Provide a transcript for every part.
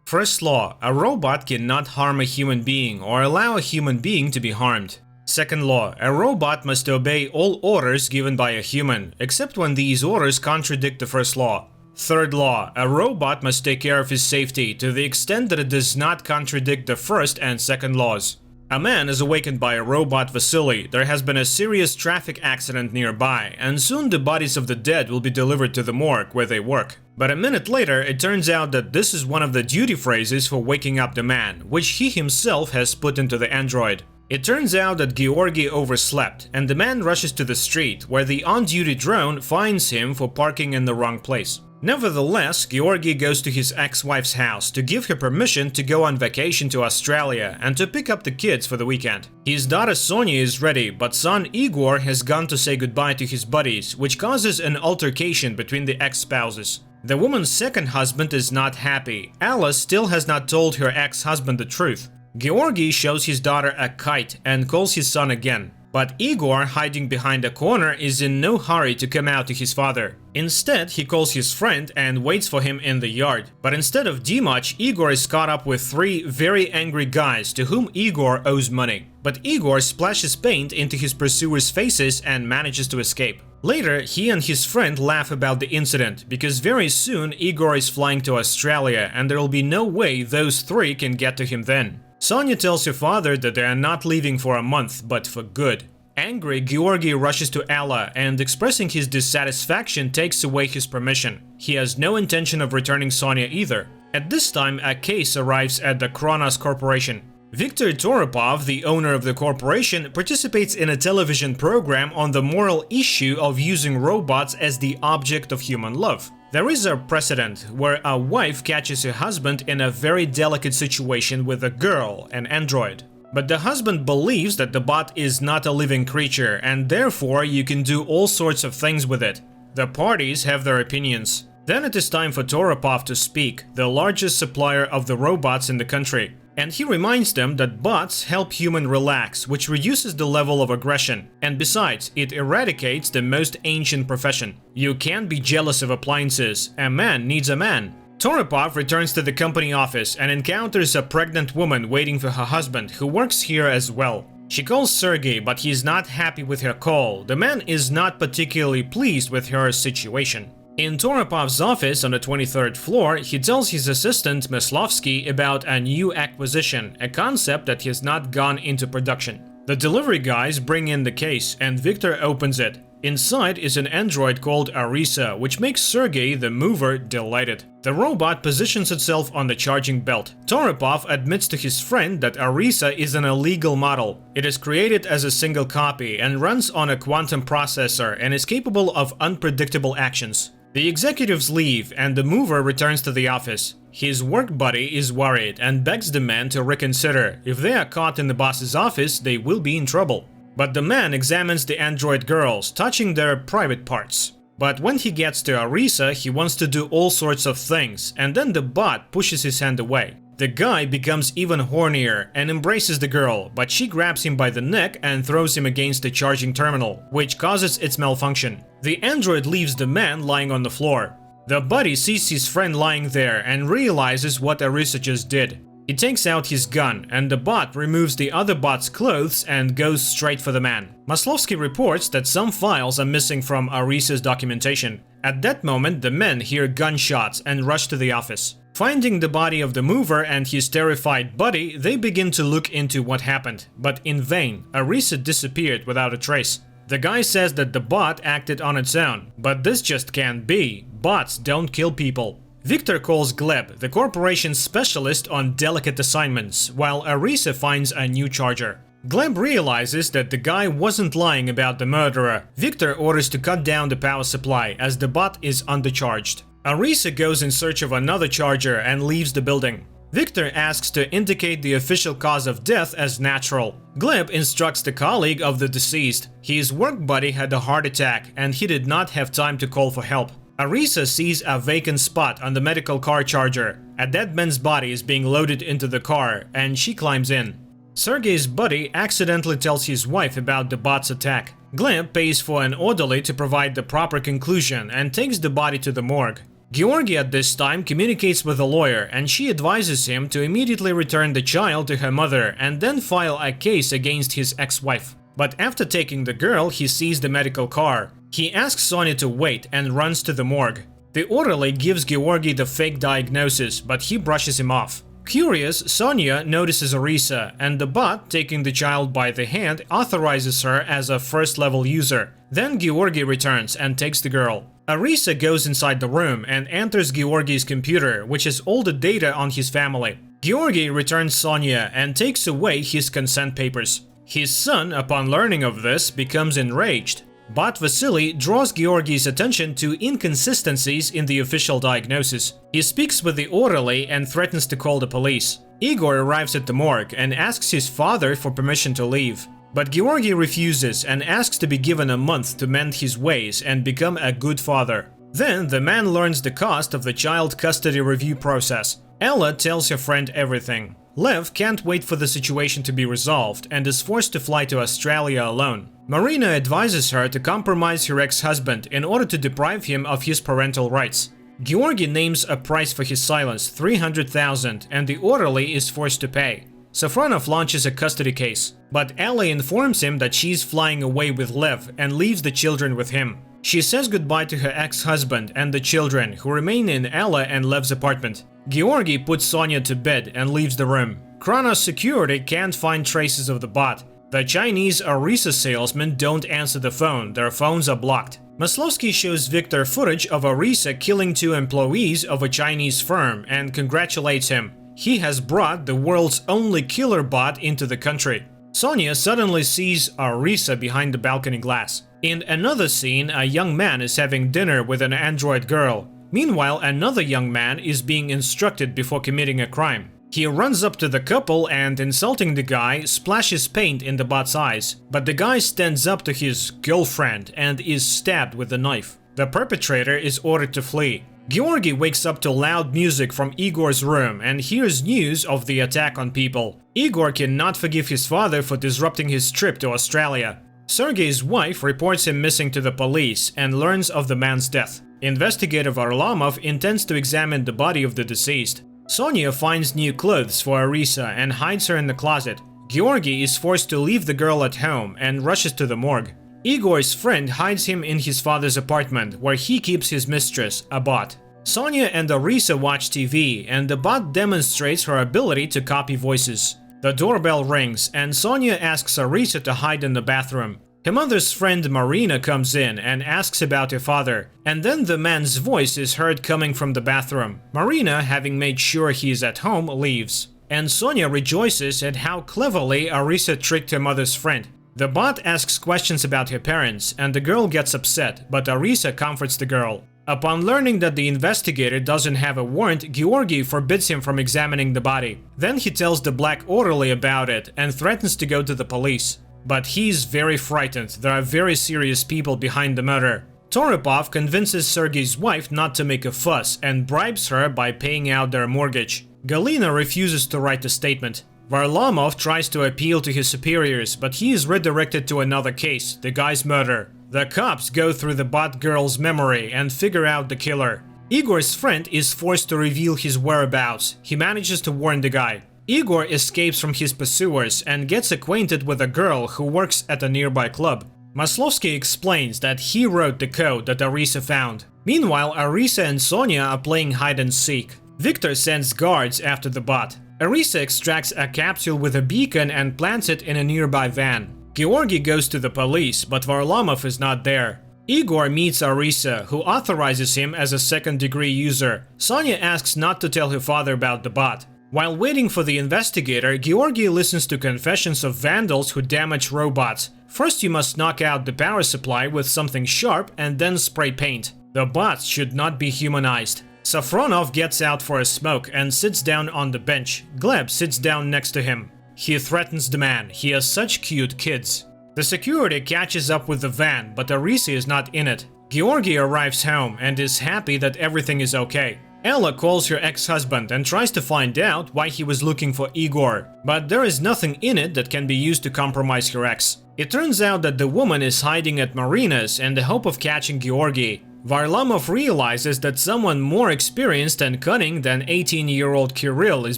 First law, a robot cannot harm a human being or allow a human being to be harmed. Second law, a robot must obey all orders given by a human, except when these orders contradict the first law. Third law, a robot must take care of his safety to the extent that it does not contradict the first and second laws. A man is awakened by a robot Vasily. There has been a serious traffic accident nearby, and soon the bodies of the dead will be delivered to the morgue where they work. But a minute later, it turns out that this is one of the duty phrases for waking up the man, which he himself has put into the android. It turns out that Georgi overslept, and the man rushes to the street, where the on-duty drone finds him for parking in the wrong place. Nevertheless, Georgi goes to his ex-wife's house to give her permission to go on vacation to Australia and to pick up the kids for the weekend. His daughter Sonia is ready, but son Igor has gone to say goodbye to his buddies, which causes an altercation between the ex-spouses. The woman's second husband is not happy. Alice still has not told her ex-husband the truth. Georgi shows his daughter a kite and calls his son again. But Igor, hiding behind a corner, is in no hurry to come out to his father. Instead, he calls his friend and waits for him in the yard. But instead of Dimach, Igor is caught up with three very angry guys to whom Igor owes money. But Igor splashes paint into his pursuers' faces and manages to escape. Later, he and his friend laugh about the incident, because very soon Igor is flying to Australia and there will be no way those three can get to him then. Sonia tells her father that they are not leaving for a month, but for good. Angry, Georgi rushes to Ella and, expressing his dissatisfaction, takes away his permission. He has no intention of returning Sonia either. At this time, a case arrives at the Kronos Corporation. Viktor Toropov, the owner of the corporation, participates in a television program on the moral issue of using robots as the object of human love. There is a precedent where a wife catches her husband in a very delicate situation with a girl, an android. But the husband believes that the bot is not a living creature and therefore you can do all sorts of things with it. The parties have their opinions. Then it is time for Toropov to speak, the largest supplier of the robots in the country. And he reminds them that bots help humans relax, which reduces the level of aggression. And besides, it eradicates the most ancient profession. You can't be jealous of appliances. A man needs a man. Toropov returns to the company office and encounters a pregnant woman waiting for her husband, who works here as well. She calls Sergei, but he is not happy with her call. The man is not particularly pleased with her situation. In Toropov's office on the 23rd floor, he tells his assistant Meslovsky about a new acquisition, a concept that has not gone into production. The delivery guys bring in the case and Viktor opens it. Inside is an android called Arisa, which makes Sergei, the mover, delighted. The robot positions itself on the charging belt. Toropov admits to his friend that Arisa is an illegal model. It is created as a single copy and runs on a quantum processor and is capable of unpredictable actions. The executives leave and the mover returns to the office. His work buddy is worried and begs the man to reconsider. If they are caught in the boss's office, they will be in trouble. But the man examines the android girls, touching their private parts. But when he gets to Arisa, he wants to do all sorts of things, and then the bot pushes his hand away. The guy becomes even hornier and embraces the girl, but she grabs him by the neck and throws him against the charging terminal, which causes its malfunction. The android leaves the man lying on the floor. The buddy sees his friend lying there and realizes what Arisa just did. He takes out his gun, and the bot removes the other bot's clothes and goes straight for the man. Maslovsky reports that some files are missing from Arisa's documentation. At that moment, the men hear gunshots and rush to the office. Finding the body of the mover and his terrified buddy, they begin to look into what happened, but in vain. Arisa disappeared without a trace. The guy says that the bot acted on its own, but this just can't be. Bots don't kill people. Viktor calls Gleb, the corporation's specialist on delicate assignments, while Arisa finds a new charger. Gleb realizes that the guy wasn't lying about the murderer. Viktor orders to cut down the power supply as the bot is undercharged. Arisa goes in search of another charger and leaves the building. Viktor asks to indicate the official cause of death as natural. Gleb instructs the colleague of the deceased. His work buddy had a heart attack and he did not have time to call for help. Arisa sees a vacant spot on the medical car charger. A dead man's body is being loaded into the car and she climbs in. Sergei's buddy accidentally tells his wife about the bot's attack. Gleb pays for an orderly to provide the proper conclusion and takes the body to the morgue. Georgi at this time communicates with a lawyer, and she advises him to immediately return the child to her mother and then file a case against his ex-wife. But after taking the girl, he sees the medical car. He asks Sonia to wait and runs to the morgue. The orderly gives Georgi the fake diagnosis, but he brushes him off. Curious, Sonia notices Arisa, and the bot, taking the child by the hand, authorizes her as a first-level user. Then Georgi returns and takes the girl. Arisa goes inside the room and enters Georgi's computer, which has all the data on his family. Georgi returns Sonia and takes away his consent papers. His son, upon learning of this, becomes enraged. Bot Vasily draws Georgi's attention to inconsistencies in the official diagnosis. He speaks with the orderly and threatens to call the police. Igor arrives at the morgue and asks his father for permission to leave. But Georgi refuses and asks to be given a month to mend his ways and become a good father. Then the man learns the cost of the child custody review process. Ella tells her friend everything. Lev can't wait for the situation to be resolved and is forced to fly to Australia alone. Marina advises her to compromise her ex-husband in order to deprive him of his parental rights. Georgi names a price for his silence, 300,000, and the orderly is forced to pay. Safronov launches a custody case, but Ella informs him that she's flying away with Lev and leaves the children with him. She says goodbye to her ex-husband and the children, who remain in Ella and Lev's apartment. Georgi puts Sonia to bed and leaves the room. Kronos security can't find traces of the bot. The Chinese Arisa salesmen don't answer the phone, their phones are blocked. Maslovsky shows Victor footage of Arisa killing 2 employees of a Chinese firm and congratulates him. He has brought the world's only killer bot into the country. Sonia suddenly sees Arisa behind the balcony glass. In another scene, a young man is having dinner with an android girl. Meanwhile, another young man is being instructed before committing a crime. He runs up to the couple and, insulting the guy, splashes paint in the bot's eyes. But the guy stands up to his girlfriend and is stabbed with a knife. The perpetrator is ordered to flee. Georgi wakes up to loud music from Igor's room and hears news of the attack on people. Igor cannot forgive his father for disrupting his trip to Australia. Sergei's wife reports him missing to the police and learns of the man's death. Investigator Varlamov intends to examine the body of the deceased. Sonia finds new clothes for Arisa and hides her in the closet. Georgi is forced to leave the girl at home and rushes to the morgue. Igor's friend hides him in his father's apartment, where he keeps his mistress, a bot. Sonia and Arisa watch TV, and the bot demonstrates her ability to copy voices. The doorbell rings, and Sonia asks Arisa to hide in the bathroom. Her mother's friend Marina comes in and asks about her father, and then the man's voice is heard coming from the bathroom. Marina, having made sure he is at home, leaves. And Sonia rejoices at how cleverly Arisa tricked her mother's friend. The bot asks questions about her parents, and the girl gets upset, but Arisa comforts the girl. Upon learning that the investigator doesn't have a warrant, Georgi forbids him from examining the body. Then he tells the black orderly about it and threatens to go to the police. But he's very frightened. There are very serious people behind the murder. Toropov convinces Sergei's wife not to make a fuss and bribes her by paying out their mortgage. Galina refuses to write a statement. Varlamov tries to appeal to his superiors, but he is redirected to another case, the guy's murder. The cops go through the bot girl's memory and figure out the killer. Igor's friend is forced to reveal his whereabouts. He manages to warn the guy. Igor escapes from his pursuers and gets acquainted with a girl who works at a nearby club. Maslovsky explains that he wrote the code that Arisa found. Meanwhile, Arisa and Sonia are playing hide and seek. Victor sends guards after the bot. Arisa extracts a capsule with a beacon and plants it in a nearby van. Georgi goes to the police, but Varlamov is not there. Igor meets Arisa, who authorizes him as a second-degree user. Sonia asks not to tell her father about the bot. While waiting for the investigator, Georgi listens to confessions of vandals who damage robots. First, you must knock out the power supply with something sharp and then spray paint. The bots should not be humanized. Safronov gets out for a smoke and sits down on the bench. Gleb sits down next to him. He threatens the man. He has such cute kids. The security catches up with the van, but Arisa is not in it. Georgi arrives home and is happy that everything is okay. Ella calls her ex-husband and tries to find out why he was looking for Igor, but there is nothing in it that can be used to compromise her ex. It turns out that the woman is hiding at Marina's in the hope of catching Georgi. Varlamov realizes that someone more experienced and cunning than 18-year-old Kirill is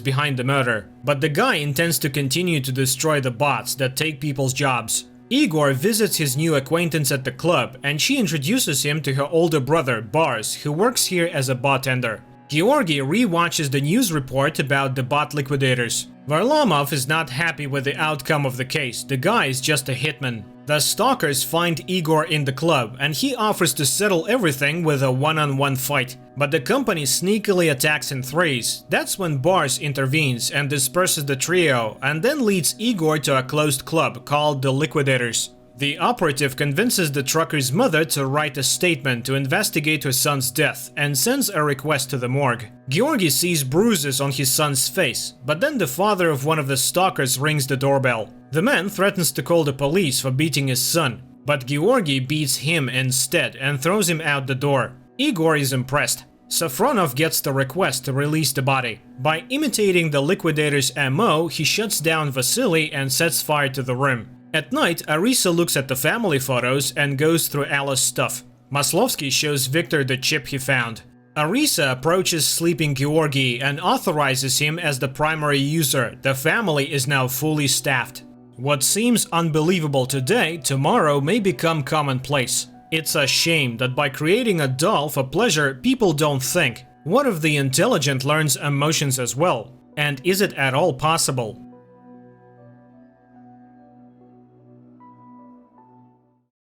behind the murder, but the guy intends to continue to destroy the bots that take people's jobs. Igor visits his new acquaintance at the club, and she introduces him to her older brother, Bars, who works here as a bartender. Georgy re-watches the news report about the bot liquidators. Varlamov is not happy with the outcome of the case. The guy is just a hitman. The stalkers find Igor in the club, and he offers to settle everything with a one-on-one fight. But the company sneakily attacks in threes. That's when Bars intervenes and disperses the trio, and then leads Igor to a closed club called the Liquidators. The operative convinces the trucker's mother to write a statement to investigate her son's death and sends a request to the morgue. Georgy sees bruises on his son's face, but then the father of one of the stalkers rings the doorbell. The man threatens to call the police for beating his son, but Georgy beats him instead and throws him out the door. Igor is impressed. Safronov gets the request to release the body. By imitating the liquidator's MO, he shuts down Vasily and sets fire to the room. At night, Arisa looks at the family photos and goes through Alice's stuff. Maslovsky shows Victor the chip he found. Arisa approaches sleeping Georgy and authorizes him as the primary user. The family is now fully staffed. What seems unbelievable today, tomorrow may become commonplace. It's a shame that by creating a doll for pleasure, people don't think. What if the intelligent learns emotions as well? And is it at all possible?